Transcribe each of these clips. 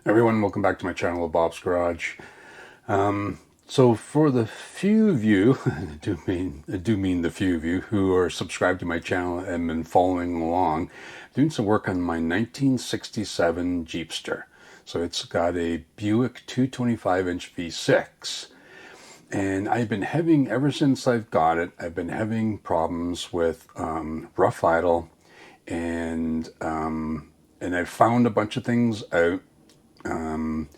Everyone, welcome back to my channel, Bob's Garage. So for the few of you, I do mean the few of you who are subscribed to my channel and been following along, I'm doing some work on my 1967 Jeepster. So it's got a Buick 225-inch V6. And I've been having, ever since I've got it, I've been having problems with rough idle, and I've found a bunch of things out in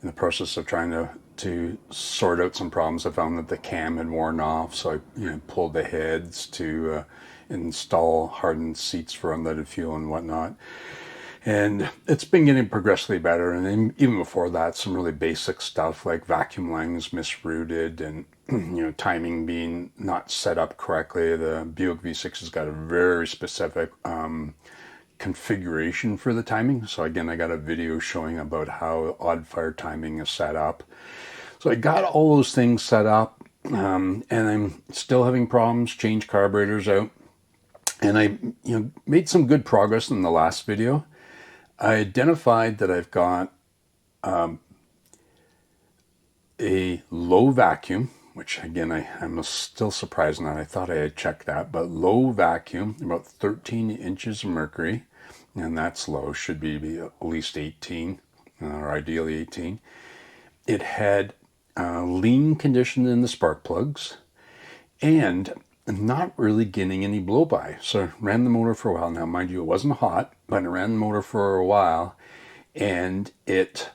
the process of trying to sort out some problems. I found that the cam had worn off, so I pulled the heads to install hardened seats for unleaded fuel and whatnot. And it's been getting progressively better. And then even before that, some really basic stuff like vacuum lines misrouted and timing being not set up correctly. The Buick V6 has got a very specific configuration for the timing. So again, I got a video showing about how odd fire timing is set up. So I got all those things set up, and I'm still having problems. Change carburetors out, and I made some good progress in the last video. I identified that I've got a low vacuum, which again, I'm still surprised on that. I thought I had checked that, but low vacuum, about 13 inches of mercury, and that's low, should be at least 18, or ideally 18. It had lean condition in the spark plugs, and not really getting any blow by. So I ran the motor for a while. Now, mind you, it wasn't hot, but I ran the motor for a while, and it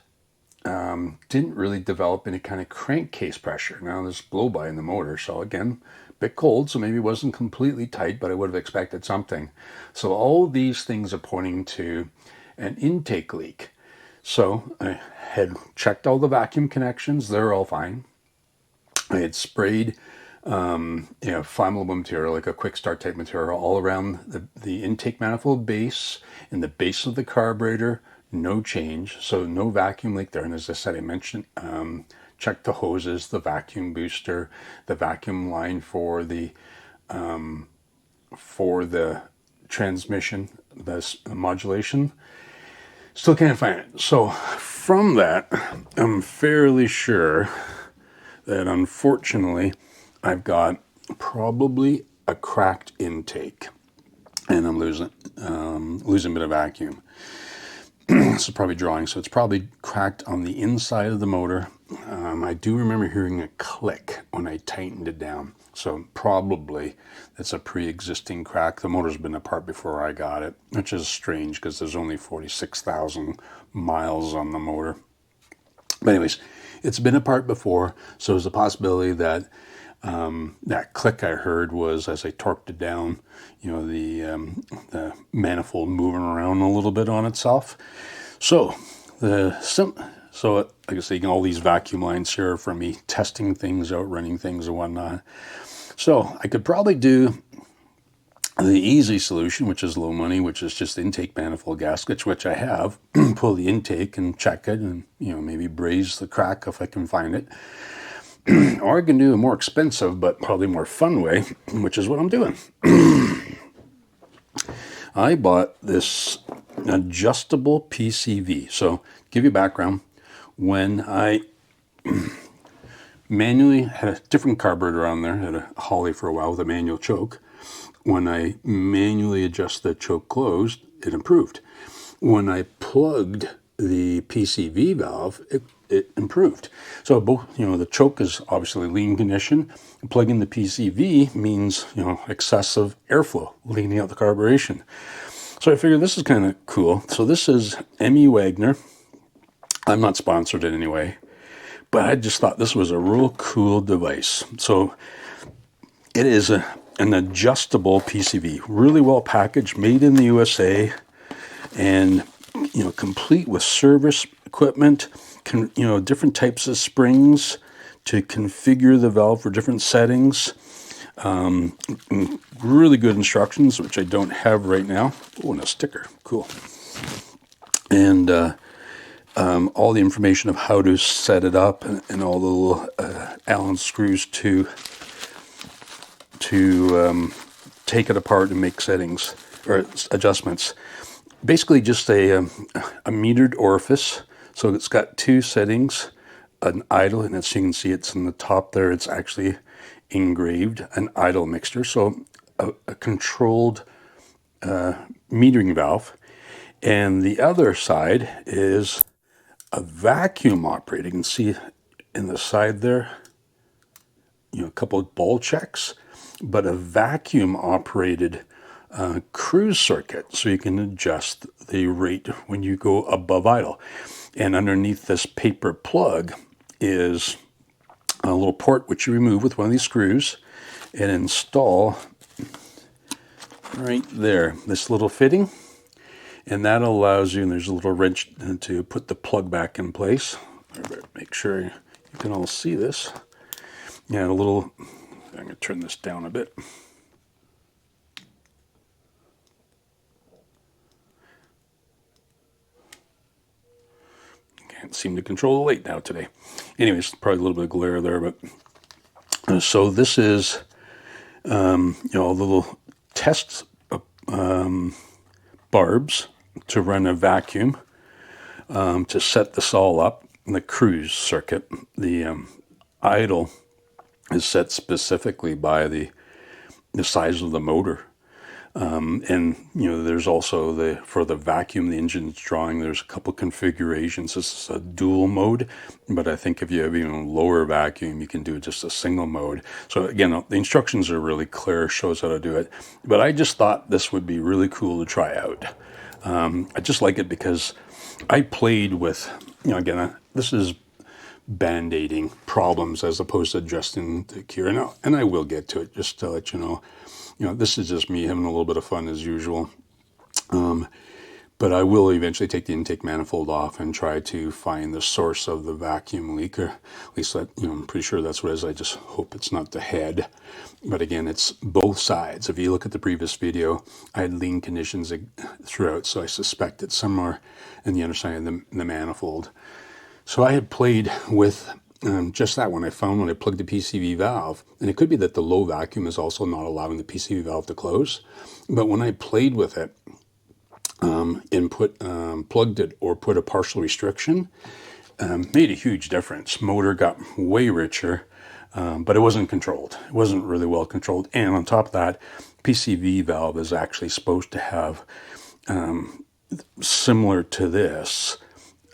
didn't really develop any kind of crankcase pressure. Now there's blow by in the motor, so again, a bit cold, so maybe it wasn't completely tight, but I would have expected something. So all these things are pointing to an intake leak. So I had checked all the vacuum connections; they're all fine. I had sprayed flammable material, like a quick start type material, all around the intake manifold base and the base of the carburetor. No change, so no vacuum leak there. And as I said, I mentioned, check the hoses, the vacuum booster, the vacuum line for the transmission, the modulation. Still can't find it. So from that, I'm fairly sure that unfortunately I've got probably a cracked intake, and I'm losing a bit of vacuum. This is probably drawing, so it's probably cracked on the inside of the motor. I do remember hearing a click when I tightened it down, so probably it's a pre-existing crack. The motor's been apart before I got it, which is strange because there's only 46,000 miles on the motor. But anyways, it's been apart before, so there's a possibility that that click I heard was as I torqued it down, the manifold moving around a little bit on itself. So like I say, all these vacuum lines here from me testing things out, running things and whatnot. So I could probably do the easy solution, which is low money, which is just intake manifold gaskets, which I have. Pull the intake and check it, and maybe braze the crack if I can find it. Or I can do a more expensive but probably more fun way, which is what I'm doing. I bought this adjustable PCV. So, to give you background, when I manually had a different carburetor on there, had a Holly for a while with a manual choke. When I manually adjust the choke closed, it improved. When I plugged the PCV valve, it improved. So both, the choke is obviously lean condition. Plugging the PCV means, excessive airflow leaning out the carburation. So I figured this is kind of cool. So this is M.E. Wagner. I'm not sponsored in any way, but I just thought this was a real cool device. So it is an adjustable PCV, really well packaged, made in the USA, and complete with service equipment, different types of springs to configure the valve for different settings. Really good instructions, which I don't have right now. Oh, and a sticker, cool. And all the information of how to set it up, and all the little Allen screws to take it apart and make settings or adjustments. Basically just a metered orifice So it's got two settings, an idle, and as you can see, it's in the top there. It's actually engraved an idle mixture. So a controlled metering valve. And the other side is a vacuum operated. You can see in the side there, a couple of ball checks, but a vacuum operated cruise circuit, so you can adjust the rate when you go above idle. And underneath this paper plug is a little port which you remove with one of these screws and install right there, this little fitting. And that allows you, and there's a little wrench to put the plug back in place. Make sure you can all see this. Yeah, I'm going to turn this down a bit. Can't seem to control the light now today. Anyways, probably a little bit of glare there, but so this is, little test barbs to run a vacuum to set this all up. In the cruise circuit, the idle is set specifically by the size of the motor. And there's also for the vacuum, the engine's drawing, there's a couple configurations. This is a dual mode, but I think if you have even lower vacuum, you can do just a single mode. So again, the instructions are really clear, shows how to do it. But I just thought this would be really cool to try out. I just like it because I played with, again, this is band-aiding problems as opposed to adjusting the cure. And I will get to it, just to let you know. This is just me having a little bit of fun as usual. But I will eventually take the intake manifold off and try to find the source of the vacuum leak, or at least that, I'm pretty sure that's what it is. I just hope it's not the head. But again, it's both sides. If you look at the previous video, I had lean conditions throughout, so I suspect it's somewhere in the underside of the manifold. So I had played with just that one. I found when I plugged the PCV valve, and it could be that the low vacuum is also not allowing the PCV valve to close. But when I played with it and plugged it or put a partial restriction, made a huge difference. Motor got way richer, but it wasn't controlled. It wasn't really well controlled. And on top of that, PCV valve is actually supposed to have, similar to this,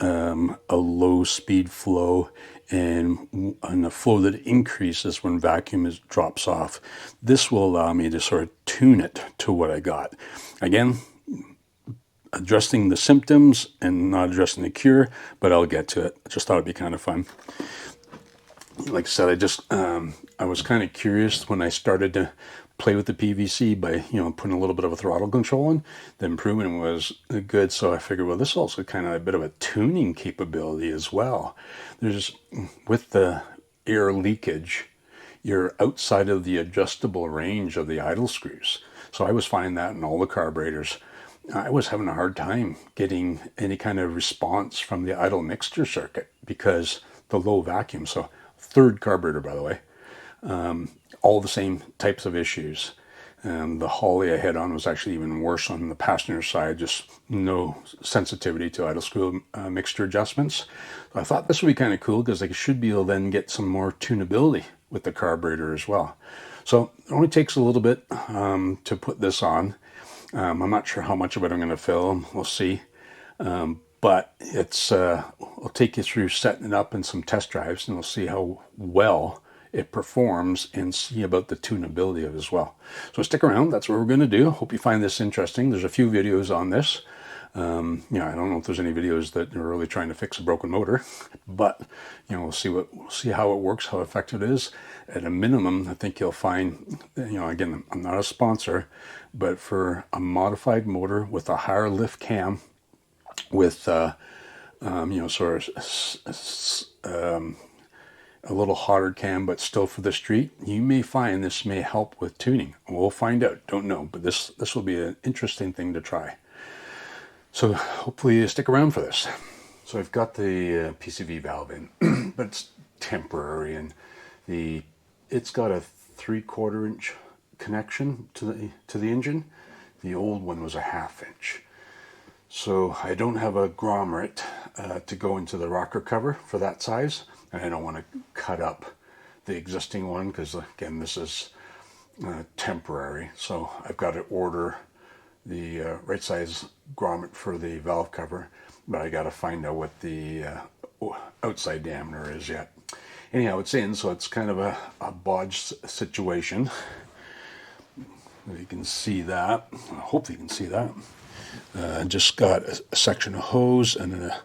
a low speed flow and a flow that increases when vacuum drops off. This will allow me to sort of tune it to what I got. Again, addressing the symptoms and not addressing the cure, but I'll get to it. I just thought it'd be kind of fun. Like I said, I was kind of curious when I started to play with the PVC by, putting a little bit of a throttle control in. The improvement was good, so I figured, well, this is also kind of a bit of a tuning capability as well. With the air leakage, you're outside of the adjustable range of the idle screws. So I was finding that in all the carburetors. I was having a hard time getting any kind of response from the idle mixture circuit because the low vacuum. So third carburetor, by the way, all the same types of issues. And the Holly I had on was actually even worse on the passenger side, just no sensitivity to idle screw mixture adjustments. So I thought this would be kind of cool because I should be able to then get some more tunability with the carburetor as well. So it only takes a little bit to put this on. I'm not sure how much of it I'm going to film. We'll see. But I'll take you through setting it up in some test drives, and we'll see how well it performs and see about the tunability of it as well. So stick around. That's what we're going to do. Hope you find this interesting. There's a few videos on this. I don't know if there's any videos that are really trying to fix a broken motor, but we'll see how it works, how effective it is. At a minimum, I think you'll find, again, I'm not a sponsor, but for a modified motor with a higher lift cam, with a little hotter cam, but still for the street, you may find this may help with tuning. We'll find out. Don't know, but this will be an interesting thing to try. So hopefully you stick around for this. So I've got the PCV valve in, but it's temporary, and it's got a 3/4 inch connection to the engine. The old one was a 1/2 inch. So I don't have a grommet to go into the rocker cover for that size, and I don't want to cut up the existing one because, again, this is temporary. So I've got to order the right size grommet for the valve cover, but I got to find out what the outside diameter is yet. Anyhow, it's in, so it's kind of a bodged situation. You can see that. Hopefully you can see that. Just got a section of hose and a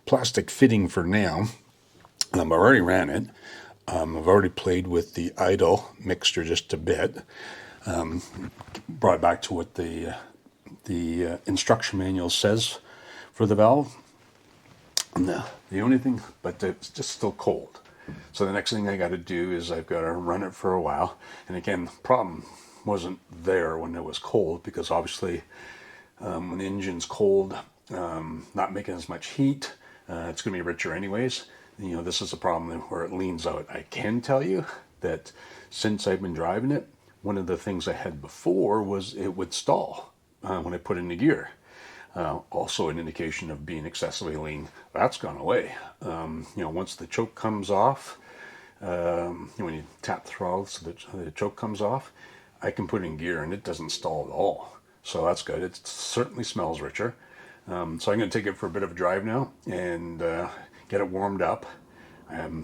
plastic fitting for now. I've already ran it. I've already played with the idle mixture just a bit. Brought it back to what the instruction manual says for the valve. And the only thing, but it's just still cold. So the next thing I got to do is I've got to run it for a while. And again, the problem wasn't there when it was cold, because obviously when the engine's cold, not making as much heat, it's going to be richer anyways. You know, this is a problem where it leans out. I can tell you that since I've been driving it, one of the things I had before was it would stall when I put it into gear. Also an indication of being excessively lean. That's gone away. You know, once the choke comes off, when you tap the throttle so the choke comes off, I can put it in gear and it doesn't stall at all. So that's good. It certainly smells richer. So I'm going to take it for a bit of a drive now and get it warmed up.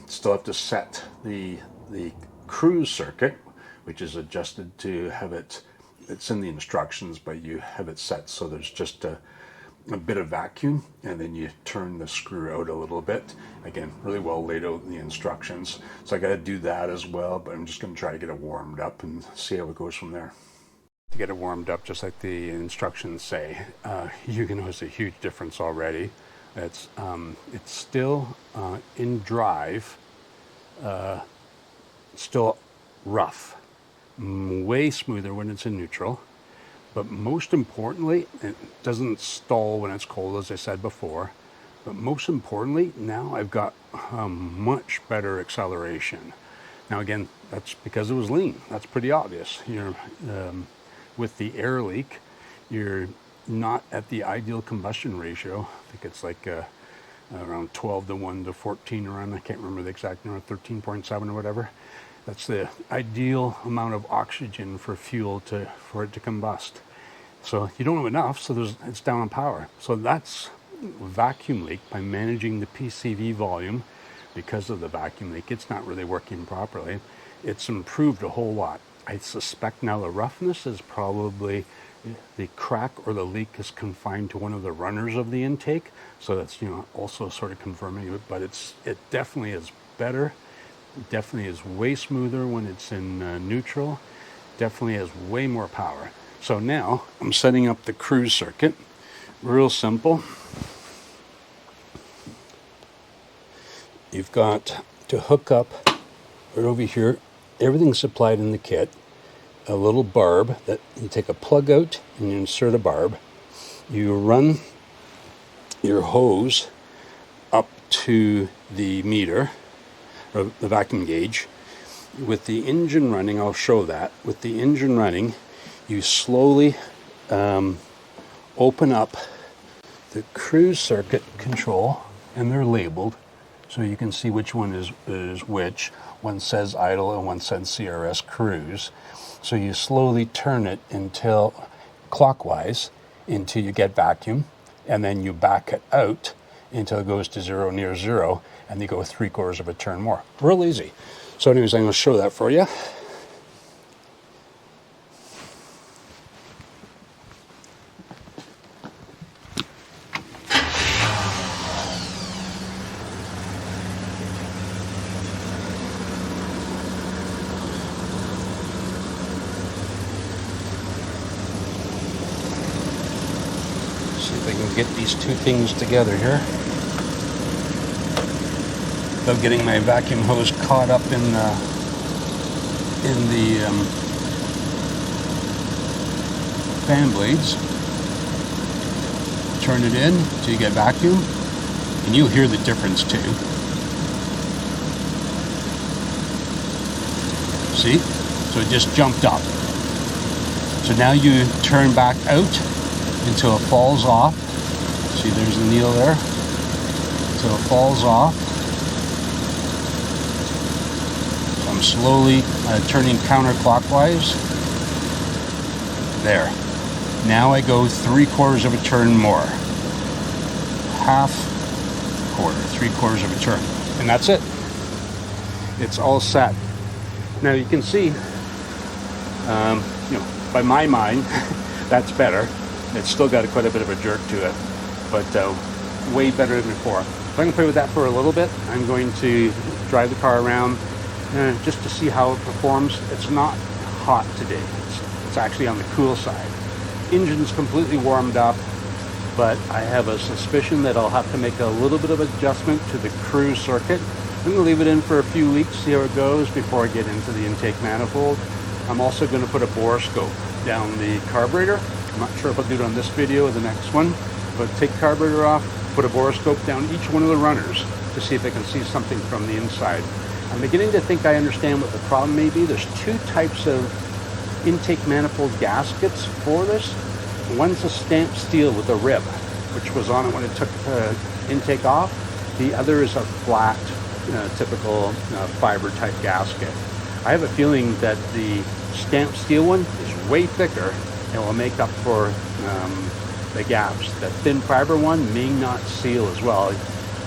Still have to set the cruise circuit, which is adjusted to have it, it's in the instructions, but you have it set so there's just a bit of vacuum, and then you turn the screw out a little bit. Again, really well laid out in the instructions. So I got to do that as well, but I'm just going to try to get it warmed up and see how it goes from there. To get it warmed up, just like the instructions say, you can notice a huge difference already. It's still in drive, still rough, way smoother when it's in neutral. But most importantly, it doesn't stall when it's cold, as I said before. But most importantly, now I've got much better acceleration. Now again, that's because it was lean. That's pretty obvious. You're with the air leak, you're not at the ideal combustion ratio. I think it's like around 12 to 1 to 14 around. I can't remember the exact number, 13.7 or whatever. That's the ideal amount of oxygen for fuel for it to combust. So you don't have enough, so it's down on power. So that's vacuum leak. By managing the PCV volume, because of the vacuum leak, it's not really working properly. It's improved a whole lot. I suspect now the roughness is probably the crack or the leak is confined to one of the runners of the intake. So that's, you know, also sort of confirming it, but it definitely is better. It definitely is way smoother when it's in neutral. Definitely has way more power. So now I'm setting up the cruise circuit. Real simple. You've got to hook up right over here. Everything's supplied in the kit. A little barb that you take a plug out and you insert a barb. You run your hose up to the meter, or the vacuum gauge. With the engine running, I'll show that. With the engine running, you slowly open up the cruise circuit control, and they're labeled so you can see which one is which. One says idle and one says CRS cruise. So you slowly turn it until clockwise until you get vacuum, and then you back it out until it goes to zero, near zero, and you go 3/4 of a turn more. Real easy. So anyways, I'm going to show that for you. See if I can get these two things together here without getting my vacuum hose caught up in the fan blades. Turn it in till you get vacuum, and you'll hear the difference too. See? So it just jumped up. So now you turn back out until it falls off, See, there's the needle there. So it falls off. So I'm slowly turning counterclockwise. There. Now I go 3/4 of a turn more. Half quarter, 3/4 of a turn. And that's it. It's all set. Now you can see, by my mind, that's better. It's still got quite a bit of a jerk to it, but way better than before. So I'm going to play with that for a little bit. I'm going to drive the car around just to see how it performs. It's not hot today. It's actually on the cool side. Engine's completely warmed up, but I have a suspicion that I'll have to make a little bit of adjustment to the cruise circuit. I'm going to leave it in for a few weeks, see how it goes before I get into the intake manifold. I'm also going to put a borescope down the carburetor. I'm not sure if I'll do it on this video or the next one, but take the carburetor off, put a borescope down each one of the runners to see if I can see something from the inside. I'm beginning to think I understand what the problem may be. There's two types of intake manifold gaskets for this. One's a stamped steel with a rib, which was on it when it took intake off. The other is a flat, typical fiber type gasket. I have a feeling that the stamped steel one is way thicker and will make up for the gaps. The thin fiber one may not seal as well.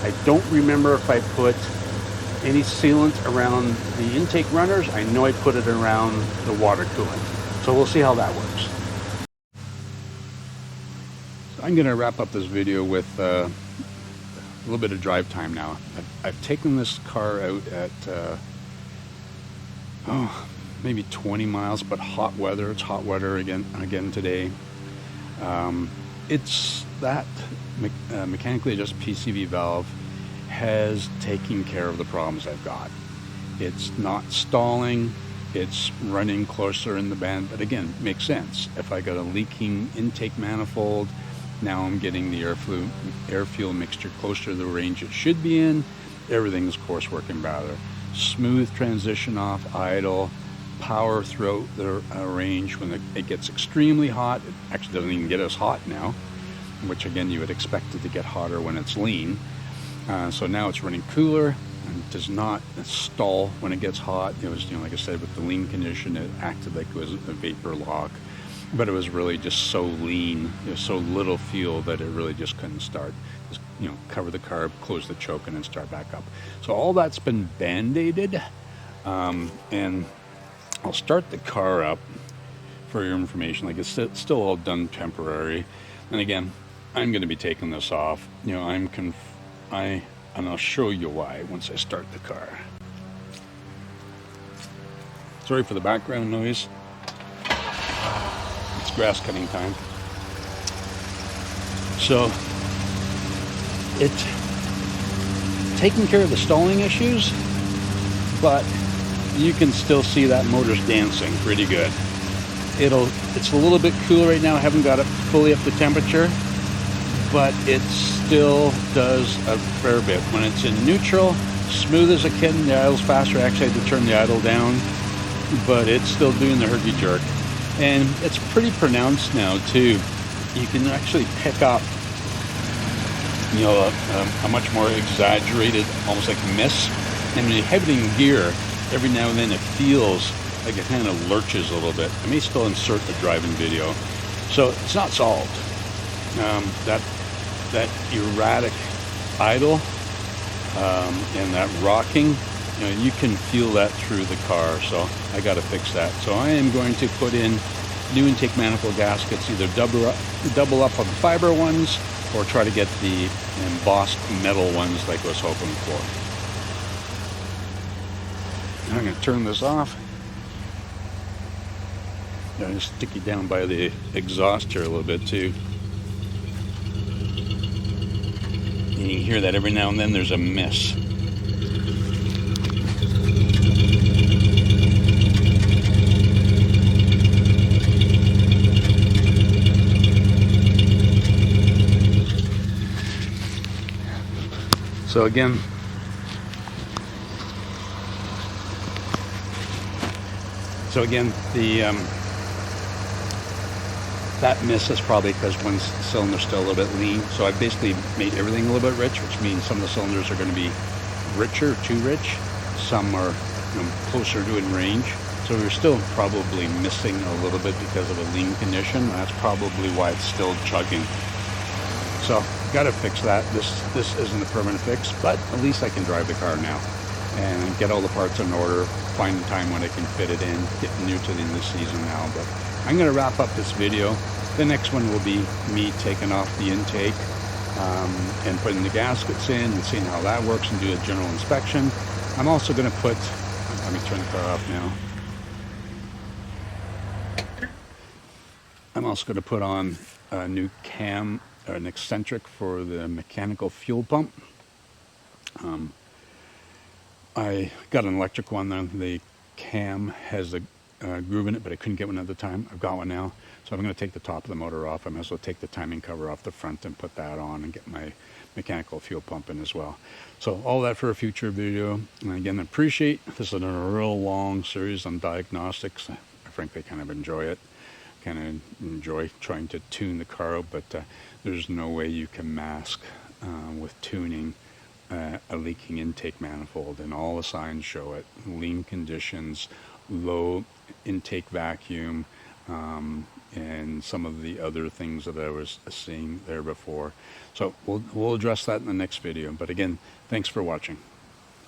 I don't remember if I put any sealant around the intake runners. I know I put it around the water coolant. So we'll see how that works. So I'm going to wrap up this video with a little bit of drive time now. I've taken this car out at maybe 20 miles, but hot weather. It's hot weather again today. It's that mechanically adjusted PCV valve has taken care of the problems I've got. It's not stalling, it's running closer in the band, but again, makes sense. If I got a leaking intake manifold, now I'm getting the air-fuel mixture closer to the range it should be in. Everything's, of course, working better. Smooth transition off idle, power throughout the range. When it gets extremely hot, it actually doesn't even get as hot now, which again, you would expect it to get hotter when it's lean. So now it's running cooler and does not stall when it gets hot. It was, like I said, with the lean condition, it acted like it was a vapor lock, but it was really just so lean, so little fuel that it really just couldn't start. Just, cover the carb, close the choke, and then start back up. So all that's been band-aided, and I'll start the car up for your information. Like, it's still all done temporary, and again, I'm going to be taking this off. And I'll show you why once I start the car. Sorry for the background noise. It's grass cutting time. So it's taking care of the stalling issues, but you can still see that motor's dancing pretty good. It's a little bit cool right now. I haven't got it fully up to temperature, but it still does a fair bit. When it's in neutral, smooth as a kitten, the idle's faster. Actually, I had to turn the idle down, but it's still doing the herky-jerk. And it's pretty pronounced now, too. You can actually pick up, a much more exaggerated, almost like miss. And when you have it in gear, every now and then it feels like it kind of lurches a little bit. I may still insert the driving video. So it's not solved. That erratic idle and that rocking, you can feel that through the car. So I got to fix that. So I am going to put in new intake manifold gaskets, either double up on the fiber ones or try to get the embossed metal ones like I was hoping for. I'm going to turn this off. I'm just stick it down by the exhaust here a little bit too. And you can hear that every now and then there's a miss. So again, the That miss is probably because one cylinder's still a little bit lean. So I've basically made everything a little bit rich, which means some of the cylinders are going to be richer, too rich. Some are closer to in range. So we're still probably missing a little bit because of a lean condition. That's probably why it's still chugging. So got to fix that. This isn't a permanent fix, but at least I can drive the car now and get all the parts in order, find the time when I can fit it in, getting new to the end of the season now. But I'm going to wrap up this video. The next one will be me taking off the intake and putting the gaskets in and seeing how that works and do a general inspection. I'm also going to put, let me turn the car off now. I'm also going to put on a new cam, or an eccentric for the mechanical fuel pump. I got an electric one. The cam has a groove in it, but I couldn't get one at the time. I've got one now. So I'm going to take the top of the motor off. I might as well take the timing cover off the front and put that on and get my mechanical fuel pump in as well. So all that for a future video. And again, I appreciate this is a real long series on diagnostics. I frankly kind of enjoy it. Kind of enjoy trying to tune the car, but there's no way you can mask with tuning a leaking intake manifold, and all the signs show it. Lean conditions, low intake vacuum, and some of the other things that I was seeing there before. So we'll address that in the next video. But again, thanks for watching.